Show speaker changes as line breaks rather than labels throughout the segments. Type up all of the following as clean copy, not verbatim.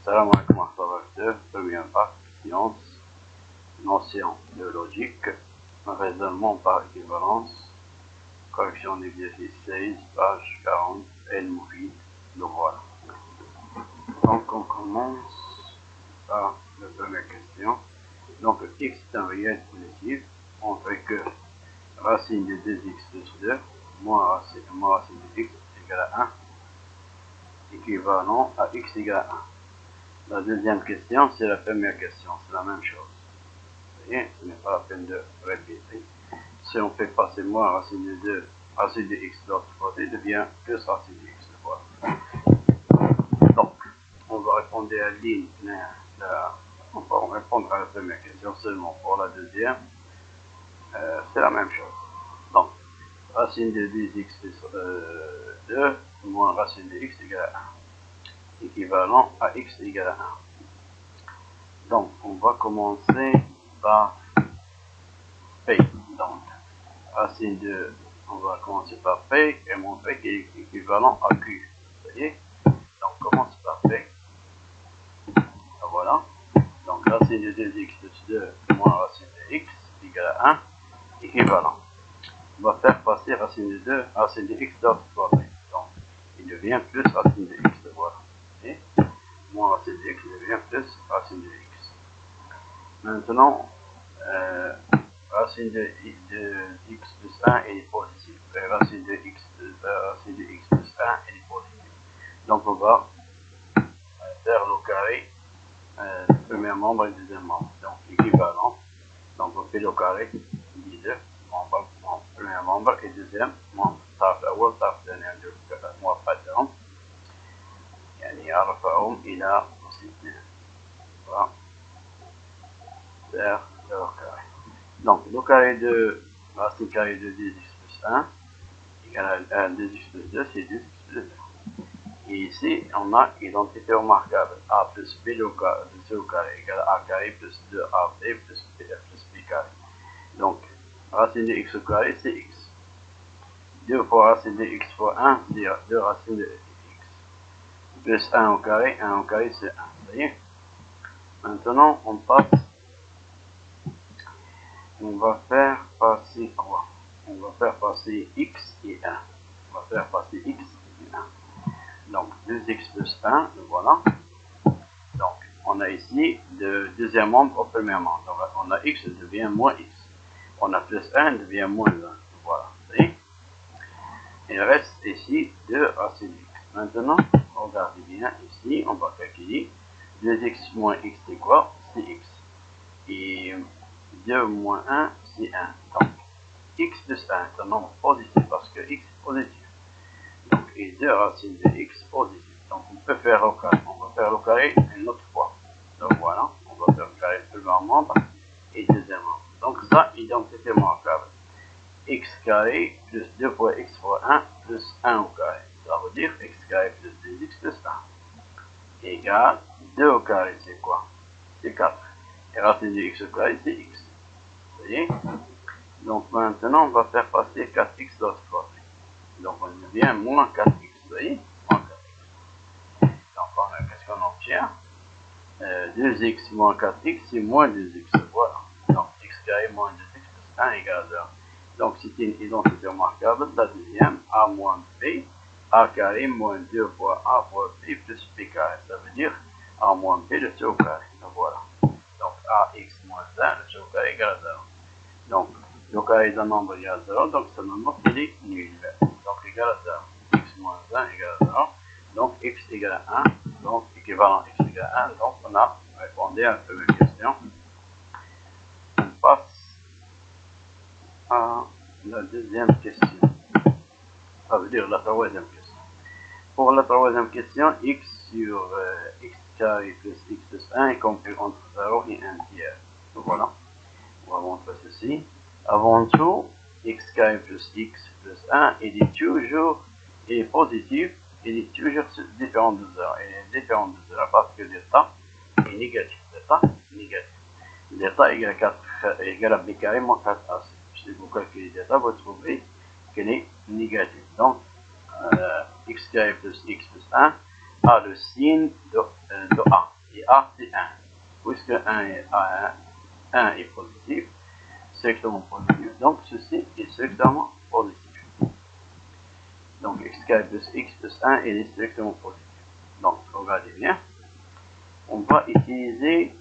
Salam alaikum wa rahmatullah. Première partie, science, notion de logique, raisonnement par équivalence, correction d'exercice 16, page 40, El Moufid, le voilà. Donc on commence par la première question. Donc x est un réel positif, on fait que racine de 2x plus 2, moins racine de x égale à 1, équivalent à x égale à 1. La deuxième question, c'est la première question, c'est la même chose. Vous voyez, ce n'est pas la peine de répéter. Si on fait passer moins racine de 2, racine de x de l'autre côté devient plus racine de x. Voilà. Donc, on va répondre à la ligne. On va répondre à la première question seulement. Pour la deuxième, c'est la même chose. Donc, racine de 2x plus 2 moins racine de x égale à 1. Équivalent à x égale à 1. Donc, on va commencer par P. Donc, racine de, on va commencer par P et montrer qu'il est équivalent à Q. Vous voyez? Donc, on commence par P. Voilà. Donc, racine de 2x plus 2 moins racine de x égale à 1, équivalent. On va faire passer racine de 2, racine de x d'autre côté. Donc, il devient plus racine de x. Voilà. Et moins racine de x devient plus racine de x. Maintenant, racine de x plus 1 est positive. Racine de x plus 1 est positive. Donc on va faire le carré du premier membre et du deuxième membre. Donc équivalent. Donc on fait le carré des deux membres, premier membre et deuxième membre. طرف الأول طرف الثاني عنده موافقتهم. يعني رفعهم إلى 2. Voilà. Faire le carré. Donc, le carré de racine carrée de 2x plus 1 égale à 2x plus 2, c'est 2x plus 2. Et ici, on a identité remarquable. A plus B au carré égale à A carré plus 2AB plus B carré. Donc, racine de x au carré, c'est x. 2 fois racine de x fois 1, c'est 2 racines de x. Plus 1 au carré c'est 1. Vous voyez? Maintenant, on passe. On va faire passer quoi? On va faire passer x et 1. On va faire passer x et 1. Donc 2x plus 1, voilà. Donc on a ici le deuxième membre au premier membre. Donc on a x devient moins x. On a plus 1 devient moins 1. Voilà. Vous voyez? Il reste ici 2 racines x. Maintenant, regardez bien ici, on va calculer 2x moins x c'est quoi? C'est x. Et 2 moins 1, c'est 1. Donc, x plus 1 est un nombre positif parce que x est positif. Donc, et 2 racines de x positif. Donc, on peut faire le carré. On va faire le carré une autre fois. Donc, voilà. On va faire le carré du premier membre et deuxième membre. Donc, ça, identité remarquable. X carré plus 2 fois x fois 1 plus 1 au carré. Ça veut dire x carré plus 2x plus 1 égale 2 au carré, c'est quoi? C'est 4. Et racine de x au carré, c'est x. Vous voyez? Donc maintenant, on va faire passer 4x de l'autre côté. Donc on devient moins 4x. Vous voyez? Moins 4x. Donc qu'est-ce qu'on obtient? 2x moins 4x, c'est moins 2x. Voilà. Donc x carré moins 2x plus 1 égale 0. Donc c'est une identité remarquable. La deuxième, a moins b, a carré moins 2 fois a fois b plus b carré. Ça veut dire a moins b le c au carré. Donc voilà. Donc ax moins 1, le c au carré égale 0. Donc le carré d'un nombre égale 0, donc ce nombre il est nul. Donc égal à 0. X moins 1 égale à 0. Donc x égale à 1. Donc équivalent x égale à 1. Donc on a répondu à la première question. On passe à la deuxième question. Ça veut dire la troisième question. Pour la troisième question, x sur x carré plus x plus 1 est compris entre 0 et 1 tiers. Donc voilà. On va montrer ceci. Avant tout, x carré plus x plus 1, il est positif, il est toujours différent de 0. Il est différent de 0 parce que l'état est négatif. L'état est négatif. L'état égale à b carré moins 4ac. Si vous calculez l'état, vous trouvez qu'il est négatif. Donc, x carré plus x plus 1 a le signe de a. et A c'est 1. Puisque 1 est positif, strictement positif, donc ceci est strictement positif. Donc x carré plus x plus 1 est strictement positif. Donc regardez bien, on va utiliser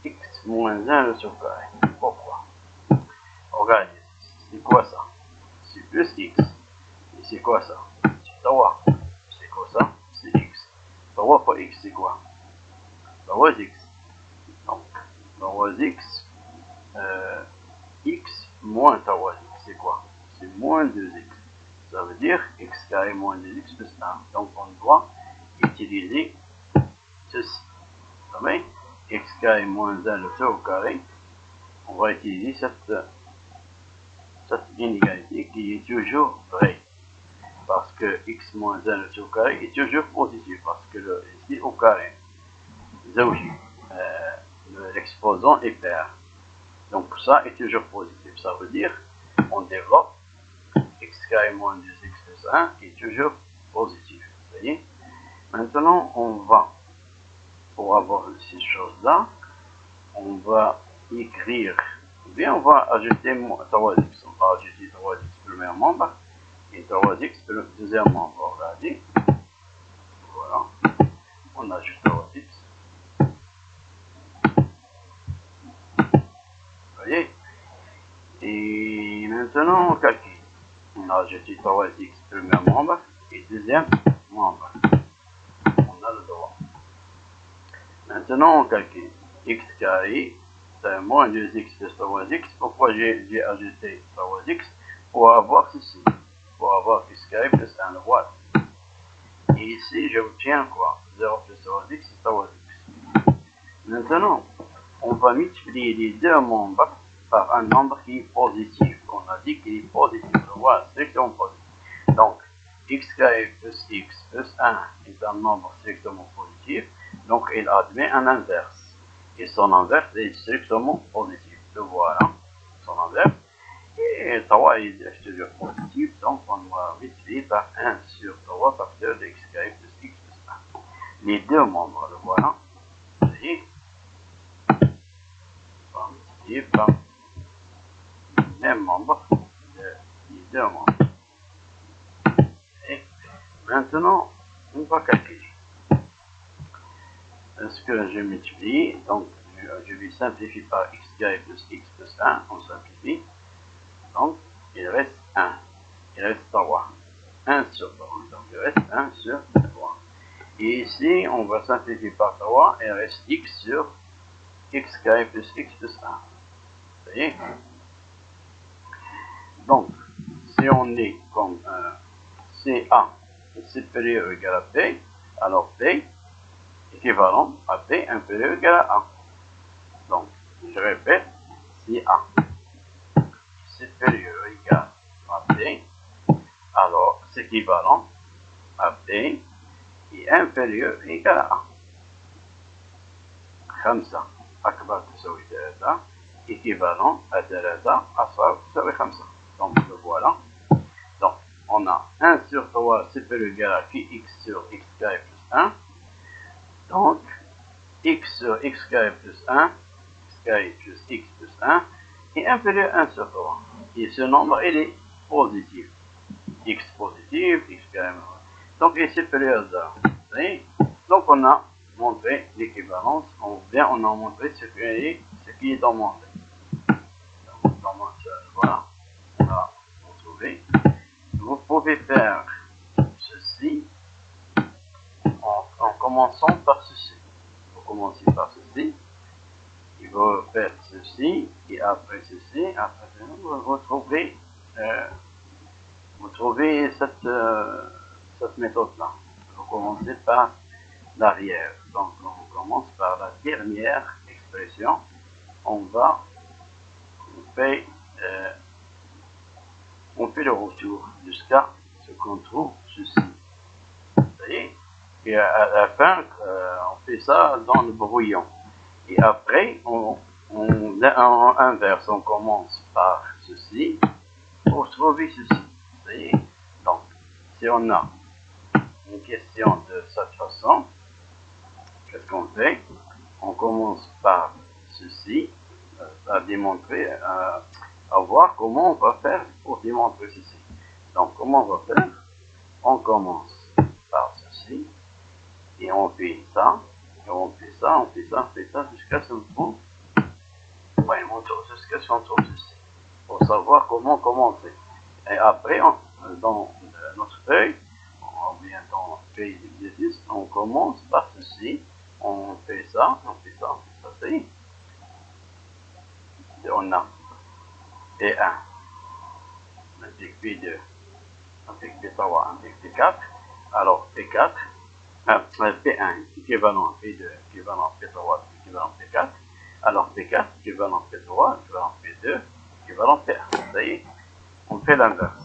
x moins 1 le surcarré. Pourquoi? Regardez, c'est quoi ça? C'est plus x. Et c'est quoi ça? C'est 3. C'est quoi ça? C'est x. 3 fois x, c'est quoi? 3x. Donc, 3x, x moins 3x, c'est quoi? C'est moins 2x. Ça veut dire x carré moins 2x plus 1. Donc, on doit utiliser ceci. Vous savez, x carré moins 1 le tout au carré, on va utiliser cette inégalité qui est toujours vraie. Parce que x moins 1 le tout au carré est toujours positif. Parce que ici au carré, l'exposant est pair. Donc ça est toujours positif. Ça veut dire on développe x carré moins 2x plus 1 est toujours positif. Vous voyez? Maintenant, on va, pour avoir ces choses-là, on va écrire, ou bien on va ajouter 3x. On va ajouter 3x premier membre et 3x deuxième membre. Regardez. Voilà. On ajoute 3x. Vous voyez? Et maintenant, on calcule. On a ajouté 3x premier membre et deuxième membre. On a le droit. Maintenant, on calcule. X carré, c'est moins 2x plus 3x. Pourquoi j'ai ajouté 3x? Pour avoir ceci. Pour avoir x carré plus 1 le voilà. Et ici, j'obtiens quoi? 0 plus 3x, c'est 3x. Maintenant, on va multiplier les deux membres par un nombre qui est positif. On a dit qu'il est positif. Voilà, strictement positif. Donc, x carré plus x plus 1 est un nombre strictement positif. Donc, il admet un inverse. Et son inverse est strictement positif. Le voilà, son inverse. Et 3 est toujours positif. Donc, on va multiplier par 1 sur 3 facteur de x carré plus x plus 1. Les deux membres, le voilà. Vous voyez? On va multiplier par le même membre les deux membres. Et maintenant, on va calculer. Ce que je multiplie, donc je vais simplifier par x carré plus x plus 1, on simplifie. Donc, il reste 1. Il reste 3. 1 sur 3. Donc, il reste 1 sur 3. Et ici, on va simplifier par 3. Il reste x sur x carré plus x plus 1. Vous voyez? Donc, si on est comme CA est supérieur ou égal à P, alors P équivalent à P inférieur ou égal à A. Donc, je répète, si A est supérieur ou égal à P, alors c'est équivalent à P est inférieur ou égal à A. 5 أكبر تساوي 3 équivalent à 3 أصغر تساوي 5. Donc, le voilà. Donc, on a 1 sur 3 supérieur ou égal à x sur x carré plus 1. Donc, x sur x carré plus 1, x carré plus x plus 1, est inférieur à 1 sur 3. Et ce nombre, il est positif. X positif, x carré. Donc, il est supérieur à 0. Donc, on a montré l'équivalence, ou bien on a montré ce qui est demandé. Donc, voilà, on a retrouvé. Vous pouvez faire ceci en commençant par ceci. Vous commencez par ceci, et vous faites ceci, et après ceci, après ceci, vous trouvez cette méthode-là. Vous commencez par l'arrière. Donc, on commence par la dernière expression. On fait le retour jusqu'à ce qu'on trouve ceci. Vous voyez? Et à la fin, on fait ça dans le brouillon. Et après, on inverse. On commence par ceci pour trouver ceci. Vous voyez? Donc, si on a une question de cette façon, qu'est-ce qu'on fait? On commence par ceci, à démontrer, à voir comment on va faire pour démontrer ceci. Donc, comment on va faire? On commence par ceci, et on fait ça, et on fait ça, on fait ça, on fait ça, jusqu'à ce qu'on trouve, jusqu'à ce qu'on trouve ceci, pour savoir comment commencer. Et après, dans notre feuille, ou bien dans la feuille d'exercice, on commence par ceci, on fait ça, on fait ça, on fait ça, c'est. Et on a P1, on indique P2, on indique P3, on indique P4, alors P4, P1 équivalent P2, équivalent P3, équivalent P4, alors P4 équivalent P3, équivalent P2, équivalent P1. Ça y est, on fait l'inverse.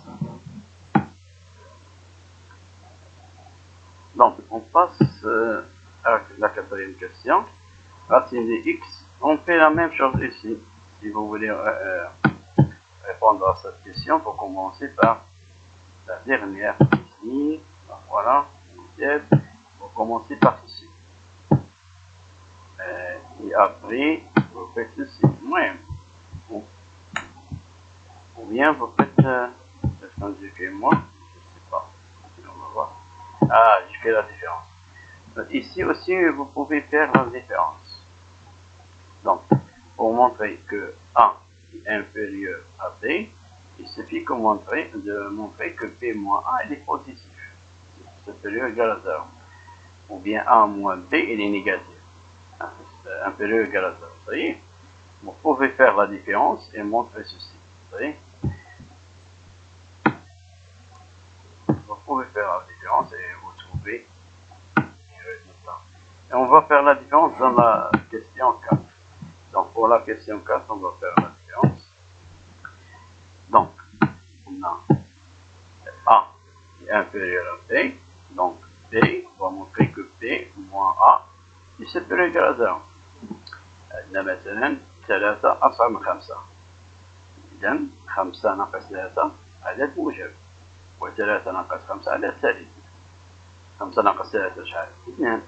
Donc, on passe à la quatrième question. Racine de x, on fait la même chose ici. Si vous voulez répondre à cette question, il faut commencer par la dernière ici. Voilà, il faut commencer par ceci. Et après, vous faites ceci. Ou bien vous faites, est-ce qu'on dit que moi? Je ne sais pas. On va voir. Ah, je fais la différence. Donc, ici aussi, vous pouvez faire la différence. Donc, pour montrer que A est inférieur à B, il suffit de montrer que B moins A il est positif. C'est supérieur ou égal à 0. Ou bien A moins B il est négatif. Inférieur ou égal à 0. Vous voyez? Vous pouvez faire la différence et montrer ceci. Vous voyez? Vous pouvez faire la différence et vous trouvez les résultats. Et on va faire la différence dans la question 4. Donc, pour la question 4, on va faire la différence. Donc, on a A est inférieur à B. Donc, B, on va montrer que B moins A est supérieur ou égal à 0. عندنا مثلا 3 أصغر من 5. إذا 5 ناقص 3 عدد موجب. و3 ناقص 5 عدد سالب. 5 ناقص 3 شحال؟ 2.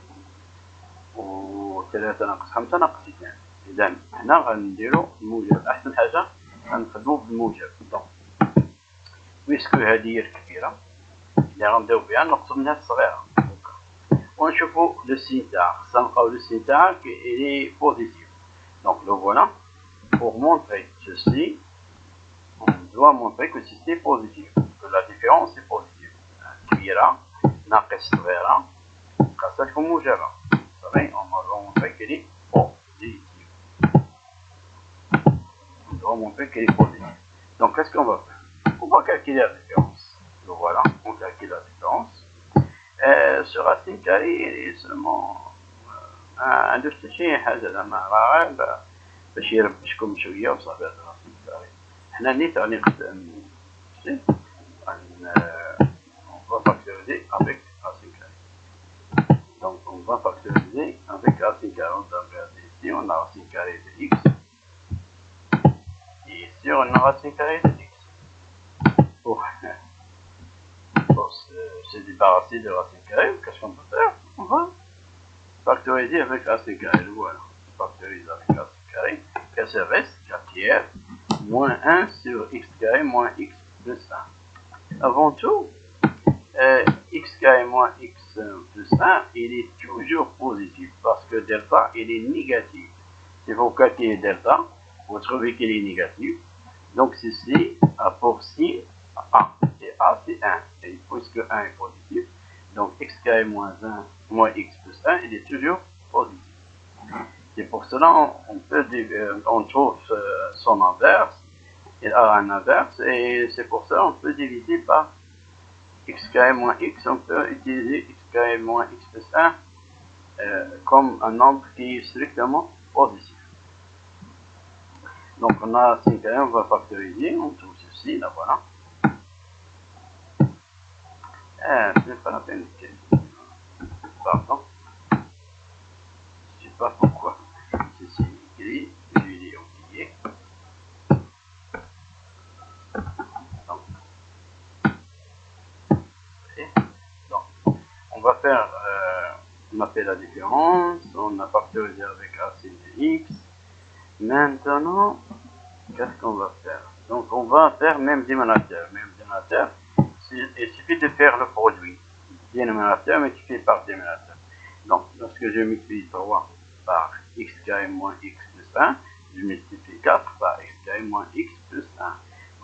و3 ناقص 5 ناقص 2. إذا هنا غنديرو الموجب. أحسن حاجة غنخدمو بالموجب. دونك بيسكو هادي هي الكبيرة اللي غنبداو بها نقصو منها الصغيرة. ونشوفو لو سين تاعها. خصنا نلقاو لو سين تاعها إلي بوزيتيف. Donc le voilà, pour montrer ceci, on doit montrer que ceci est positif, que la différence est positive. كبيرة ناقص صغيرة خاصها تكون موجبة. صافي on va montrer qu'elle est positive. On doit montrer qu'elle est positive. Donc qu'est-ce qu'on va faire? On va calculer la différence. Le voilà, on calcule la différence. Ce racine carrée est seulement ندرت شي حاجة زعما راه باش يربشكم شوية وصافي هاد راسين كاري. حنا نيت غادي نخدم شتي on va factoriser avec racine carrée. Donc on va factoriser avec racine carrée. On va regarder ici, on a racine carrée de x. Et ici on a racine carrée de x. Pour se débarrasser de racine carrée, qu'est-ce qu'on peut faire? On va factoriser avec racine carrée. Voilà. Factoriser avec racine carrée. Qu'est-ce que ça reste? 4 tiers moins 1 sur x carré moins x plus 1. Avant tout, x carré moins x plus 1, il est toujours positif parce que delta, il est négatif. Si vous calculez delta, vous trouvez qu'il est négatif. Donc ceci a pour signe A. Et A, c'est 1. Et puisque 1 est positif, donc x carré moins 1 moins x plus 1, il est toujours positif. C'est pour cela on trouve son inverse. Il a un inverse et c'est pour ça on peut diviser par x carré moins x. On peut utiliser x carré moins x plus 1 comme un nombre qui est strictement positif. Donc on a 5 carré, on va factoriser, on trouve ceci, là voilà. C'est pas la peine de... Pardon. Je sais pas pourquoi. Ceci est écrit, lui il est oublié. Donc, on va faire, on appelle la différence, on a factorisé avec racine de x. Maintenant, qu'est-ce qu'on va faire? Donc on va faire même dénominateur. Même dénominateur, il suffit de faire le produit. Dénominateur multiplié par dénominateur. Donc lorsque je multiplie 3 par x carré moins x plus 1, je multiplie 4 par x carré moins x plus 1.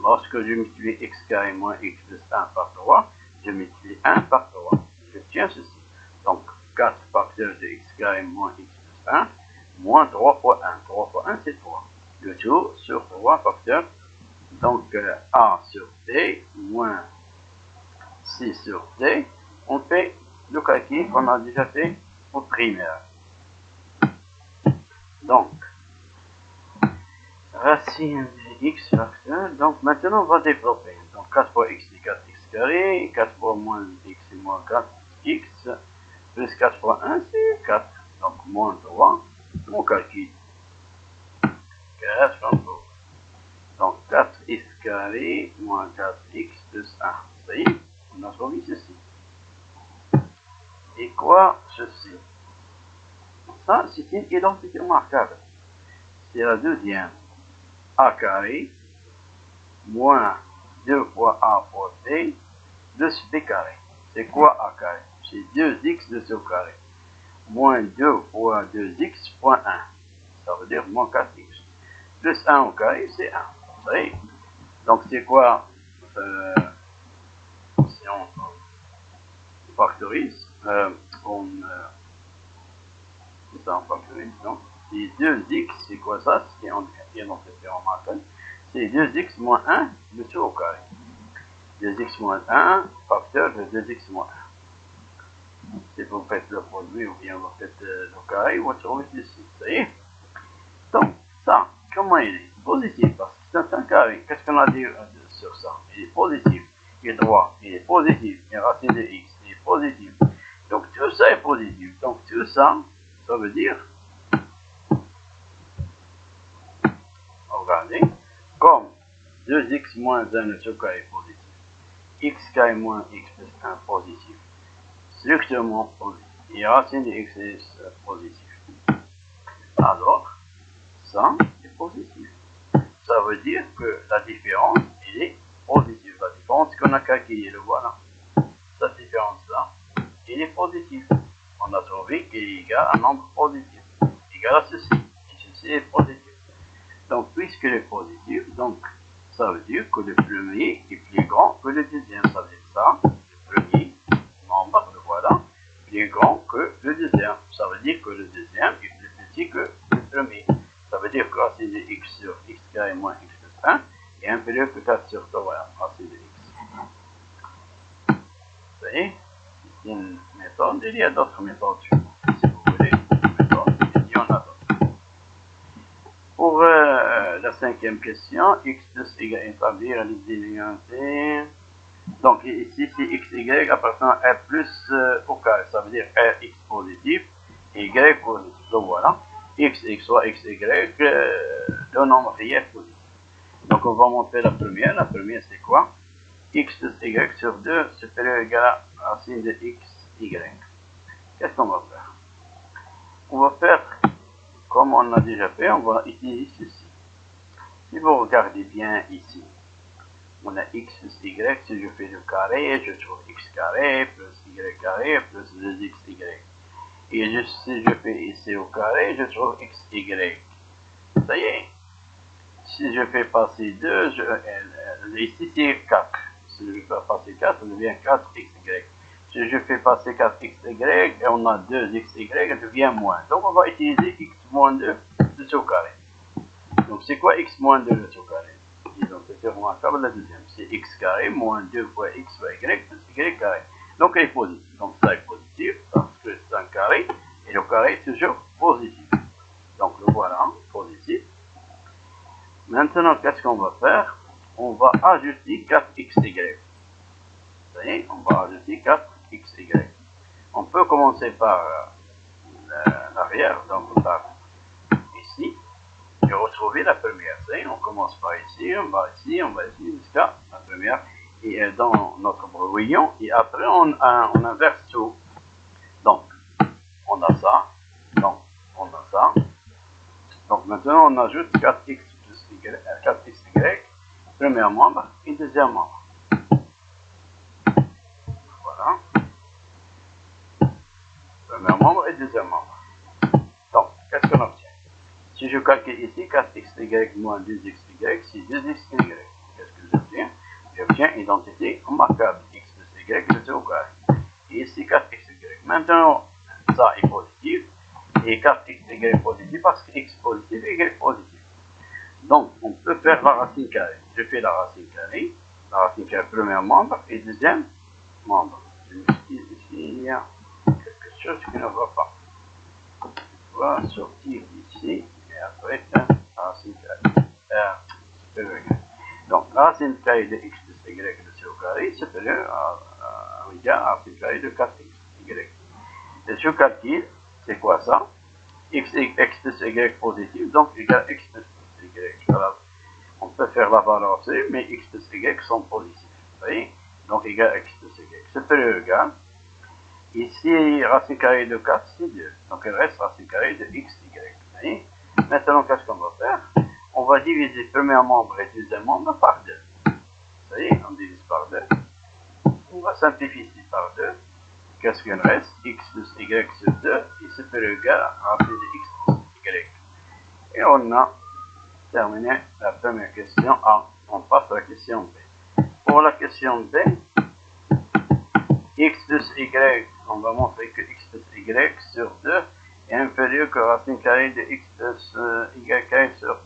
Lorsque je multiplie x carré moins x plus 1 par 3, je multiplie 1 par 3. Je tiens ceci. Donc 4 facteurs de x carré moins x plus 1, moins 3 fois 1. 3 fois 1, c'est 3. Le tout sur 3 facteurs. Donc a sur t moins c sur t. On fait le calcul qu'on a déjà fait au primaire. Donc, racine de x facteur. Donc maintenant on va développer. Donc 4 fois x c'est 4x carré, 4 fois moins x c'est moins 4x, plus 4 fois 1 c'est 4. Donc moins 3, on calcule. 4 fois 3. Donc 4x carré moins 4x plus 1. Ça y est, on a trouvé ceci. Et quoi ceci? Ça c'est une identité remarquable. C'est la deuxième. A carré moins 2 fois A fois B plus B carré. C'est quoi A carré? C'est 2x de ce carré. Moins 2 fois 2x fois 1. Ça veut dire moins 4x. Plus 1 au carré, c'est 1. Vous savez? Donc c'est quoi si on factorise c'est ça, on factorise. Donc, c'est 2x, c'est quoi ça? C'est identité remarquable. C'est 2x moins 1 de ce au carré. 2x moins 1, facteur de 2x moins 1. Si vous faites le produit ou bien vous faites le carré, vous trouvez ceci. Ça y est. Donc, ça, comment il est? Positif, parce que c'est un carré. Qu'est-ce qu'on a dit sur ça? Il est positif. Il est droit. Il est positif. Il est racine de x. Il est positif. Donc, tout ça est positif. Donc, tout ça, ça veut dire, regardez, comme 2x moins 1 le carré est positif, x carré moins x plus 1 positif, strictement positif, et racine de x est positif. Alors, ça est positif. Ça veut dire que la différence, elle est positive. La différence qu'on a calculée, le voilà. Cette différence-là, elle est positive. On a trouvé qu'il est égal à un nombre positif. Égal à ceci. Et ceci est positif. Donc, puisqu'il est positif, donc, ça veut dire que le premier est plus grand que le deuxième. Ça veut dire ça, le premier nombre, le voilà, plus grand que le deuxième. Ça veut dire que le deuxième est plus petit que le premier. Ça veut dire que racine de x sur x carré moins x plus 1 est inférieur que 4 sur 3 racine de x. Vous voyez? C'est une méthode, il y a d'autres méthodes. Si vous voulez, méthode, il y en a d'autres. Pour la cinquième question, x plus y établir les déviantés. Donc ici, c'est x, y appartient à r plus au carré. Ça veut dire r, x positif et y positif. Donc voilà. X, soit x, y, le nombre réel positif. Donc on va montrer la première. La première c'est quoi? X plus y sur 2 supérieur ou égal à racine de x, y. Qu'est-ce qu'on va faire? On va faire, comme on a déjà fait, on va utiliser ceci. Si vous regardez bien ici, on a x plus y, si je fais le carré, je trouve x carré plus y carré plus 2xy. Et si je fais ici au carré, je trouve xy. Ça y est. Si je fais passer 2, ici c'est 4. Si je fais passer 4, ça devient 4xy. Si je fais passer 4xy, on a 2xy, ça devient moins. Donc on va utiliser x moins 2 de ce carré. Donc c'est quoi x moins 2 de ce carré? Disons que c'est remarquable la deuxième. C'est x carré moins 2 fois x fois y plus y carré. Donc elle est positive. Donc ça est positif parce que c'est un carré et le carré est toujours positif. Donc le voilà, positif. Maintenant, qu'est-ce qu'on va faire? On va ajouter 4xy. Vous voyez, on va ajouter 4xy. On peut commencer par l'arrière, donc par ici. Et retrouver la première. Vous voyez, on commence par ici, on va ici, on va ici, jusqu'à la première. Et dans notre brouillon, et après on inverse tout. Donc, on a ça. Donc, on a ça. Donc, maintenant, on ajoute 4x plus y, 4xy, premier membre et deuxième membre. Voilà. Premier membre et deuxième membre. Donc, qu'est-ce qu'on obtient? Si je calcule ici 4xy moins 2xy, c'est 2xy. Qu'est-ce que j'obtiens? J'obtiens identité remarquable x plus y de 0 carré. Et ici 4xy. Maintenant, ça est positif. Et 4xy positif parce que x positif et y positif. Donc, on peut faire la racine carrée. Je fais la racine carrée premier membre et deuxième membre. Je m'excuse ici, il y a quelque chose qui ne va pas. On va sortir ici et après faire la racine carrée. Donc, la racine carrée de x plus y de c au carré supérieur à la racine carrée de 4xy. Et je calcule, c'est quoi ça? X plus y positif, donc égal x plus y. Voilà. On peut faire la valeur c, mais x plus y sont positifs. Vous voyez? Donc égal x plus y. Supérieur égal. Ici, racine carrée de 4, c'est 2. Donc il reste racine carrée de x, y. Vous voyez? Maintenant, qu'est-ce qu'on va faire? On va diviser premier membre et deuxième membre par 2. Vous voyez? On divise par 2. On va simplifier ici par 2. Qu'est-ce qu'il reste? X plus y sur 2 est supérieur égal à racine de x plus y. Et on a terminé la première question A. On passe à la question B. Pour la question B, x plus y, on va montrer que x plus y sur 2 est inférieur que racine carrée de x plus y carré sur 2.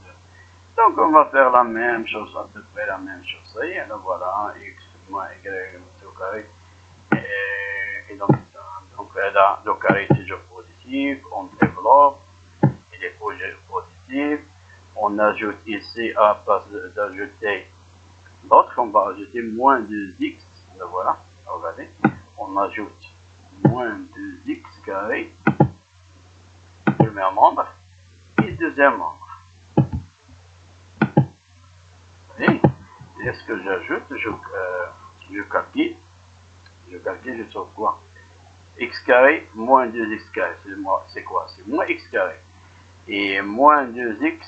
Donc on va faire la même chose, à peu près la même chose. Ça y est, donc voilà, x moins y au carré. Et donc là, le carré est toujours positif, on développe, il est positif. On ajoute ici, à la place d'ajouter l'autre, on va ajouter moins 2x. Voilà, regardez. On ajoute moins 2x carré, premier membre, et deuxième membre. Vous voyez? Et ce que j'ajoute, je calcule. Je trouve quoi? X carré moins 2x carré. C'est quoi? C'est moins x carré. Et moins 2x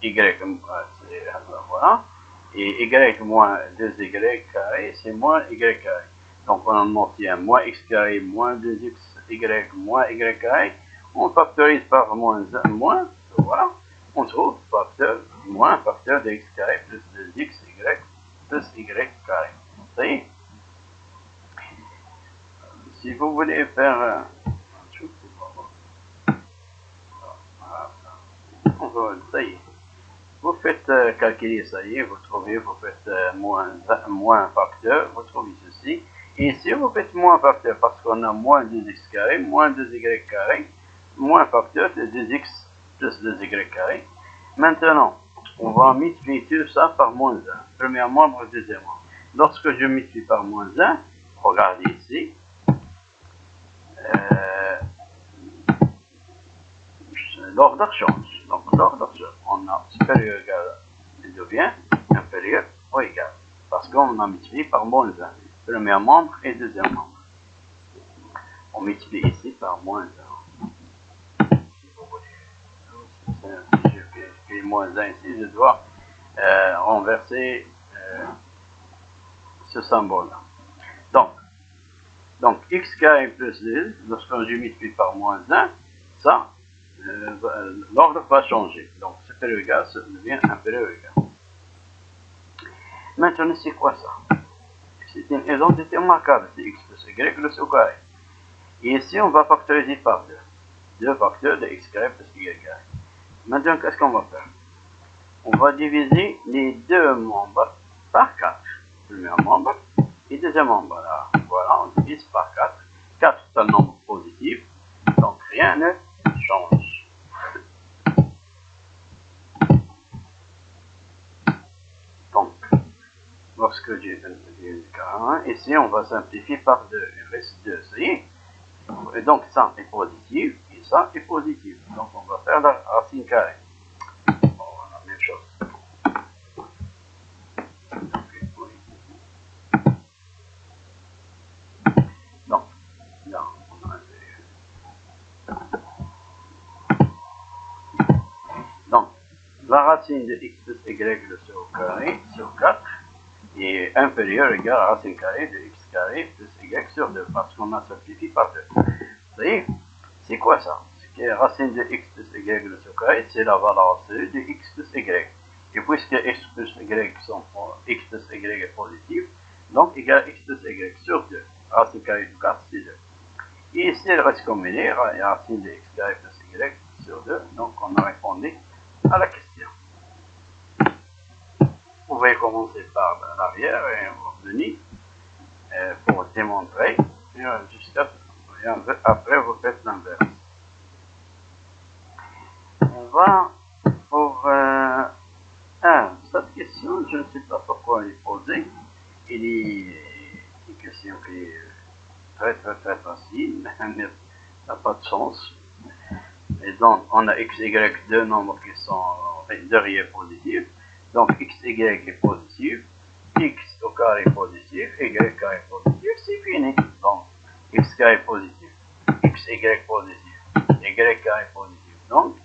y. Voilà. Et y moins 2y carré, c'est moins y carré. Donc on en obtient moins x carré moins 2x y moins y carré. On factorise par moins, voilà. On trouve facteur de x carré plus 2x y plus y carré. Ça y est. Si vous voulez faire ça y est. Vous faites calculer, ça y est, vous trouvez, vous faites moins facteur, vous trouvez ceci. Et ici, vous faites moins facteur parce qu'on a moins 2x carré, moins 2y carré, moins facteur de 2x plus 2y carré. Maintenant, on va multiplier tout ça par moins 1. Premier membre, deuxième membre. Lorsque je multiplie par moins 1, regardez ici. L'ordre change. Donc l'ordre change. On a supérieur égal, il devient inférieur ou égal. Parce qu'on a multiplié par moins 1. Premier membre et deuxième membre. On multiplie ici par moins 1. Si vous voulez. Si je fais moins 1 ici, je dois renverser ce symbole-là. Donc x carré plus 2, lorsqu'on multiplie par moins 1, ça, l'ordre va changer. Donc supérieur égal, ça devient inférieur égal. Maintenant, c'est quoi ça? C'est une identité remarquable, c'est x plus y plus au carré. Et ici, on va factoriser par 2. 2 facteurs de x carré plus y carré. Maintenant, qu'est-ce qu'on va faire? On va diviser les deux membres par 4. Premier membre et deuxième membre. Là, voilà, on divise par 4. 4, c'est un nombre positif, donc rien ne change. Donc, lorsque j'ai un, ici, on va simplifier par 2. Il reste 2, ça y est. Et donc, ça est positif et ça est positif. Donc, on va faire la racine carrée. Bon, voilà, même chose. Donc, là, on a la racine de x plus y le au carré sur 4 est inférieure ou égale à la racine carrée de x carré plus y sur 2, parce qu'on a simplifié par 2. Vous voyez, c'est quoi ça? C'est que racine de x plus y le au carré, c'est la valeur absolue de x plus y. Et puisque x plus y sont x plus y est positif, donc égale x plus y sur 2. Racine carrée de 4, c'est 2. Et ici, il reste combiné, racine de x carré plus y sur 2. Donc, on a répondu à la question. Vous pouvez commencer par l'arrière et revenir pour démontrer. Et après, vous faites l'inverse. On va pour cette question, je ne sais pas pourquoi elle est posée. Il est une question qui est très facile, mais ça n'a pas de sens. Et donc, on a x, y, deux nombres qui sont derrière positifs. Donc, x, y est positif, x au carré est positif, y carré est positif, c'est fini. Donc, x carré est positif, x, y positif, y carré est positif. Donc,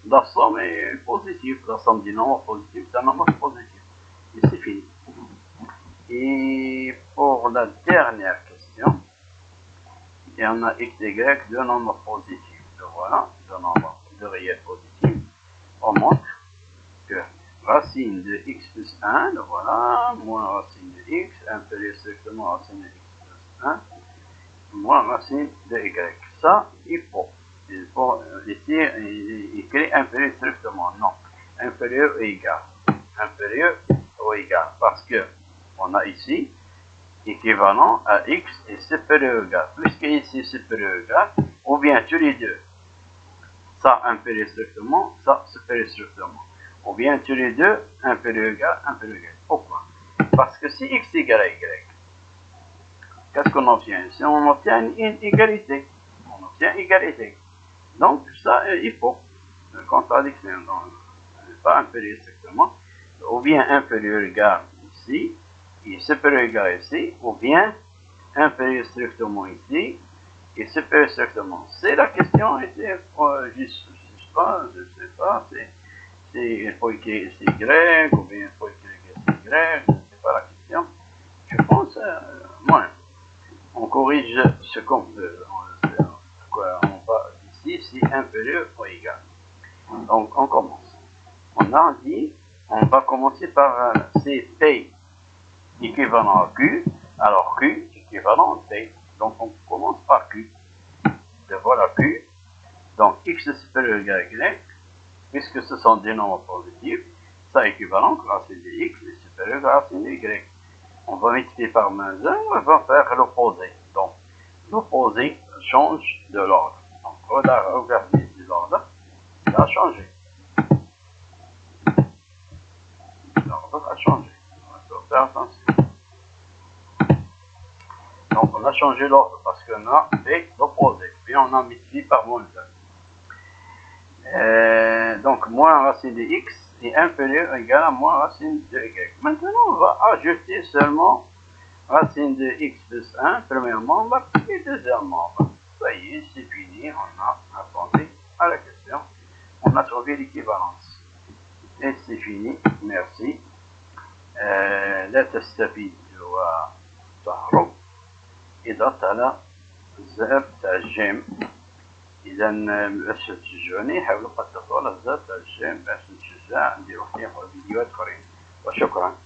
la somme est positive, la somme du nombre positif, c'est un nombre positif. Et c'est fini. Et pour la dernière question, il y en a x, y, deux nombres positifs. Voilà, deux nombres de réels positifs. On montre que racine de x plus 1, voilà, moins racine de x, inférieur strictement racine de x plus 1, moins racine de y. Ça, il faut ici, écrit inférieur strictement, non, inférieur ou égal. Inférieur ou égal, parce que on a ici équivalent à x et supérieur ou égal. Puisque ici supérieur ou égal, ou bien tous les deux. Ça inférieur strictement, ça supérieur strictement. Ou bien tous les deux, inférieur égal, inférieur égal. Pourquoi? Parce que si x égale à y, qu'est-ce qu'on obtient? Si on obtient une égalité, on obtient égalité. Donc ça, il faut. Une contradiction, donc, pas inférieur strictement, ou bien inférieur égal ici, et supérieur égal ici, ou bien inférieur strictement ici, et supérieur strictement. C'est la question, je sais pas, il faut écrire y, ou bien il faut écrire y, c'est pas la question. Je pense, on corrige ce qu'on peut. On va ici, c'est inférieur ou égal. Donc, on commence. On a dit, on va commencer par P équivalent à Q, alors Q équivalent à P. Donc, on commence par Q. Et voilà Q. Donc, x supérieur à y, puisque ce sont des nombres positifs, ça équivalent à racine de x est supérieur à racine de y. On va multiplier par moins 1, on va faire l'opposé. Donc, l'opposé change de l'ordre. Donc, regardez l'ordre, ça a changé. L'ordre a changé. On va faire attention. Donc, on a changé l'ordre parce qu'on a fait l'opposé. Puis, on a multiplié par moins 1. Donc, moins racine de x est inférieur ou égal à moins racine de y. Maintenant, on va ajouter seulement racine de x plus 1, premier membre, et deuxième membre. Ça y est, c'est fini, on a répondu à la question. On a trouvé l'équivalence. Et c'est fini, merci. لا تستفيد وتهرب إذا تلا الذهب تاع الجيم. إذا باش تشجعوني حاولوا قد تطول الذهب تاع الجيم باش نتشجع نديرو فيديوهات أخرين. وشكرا.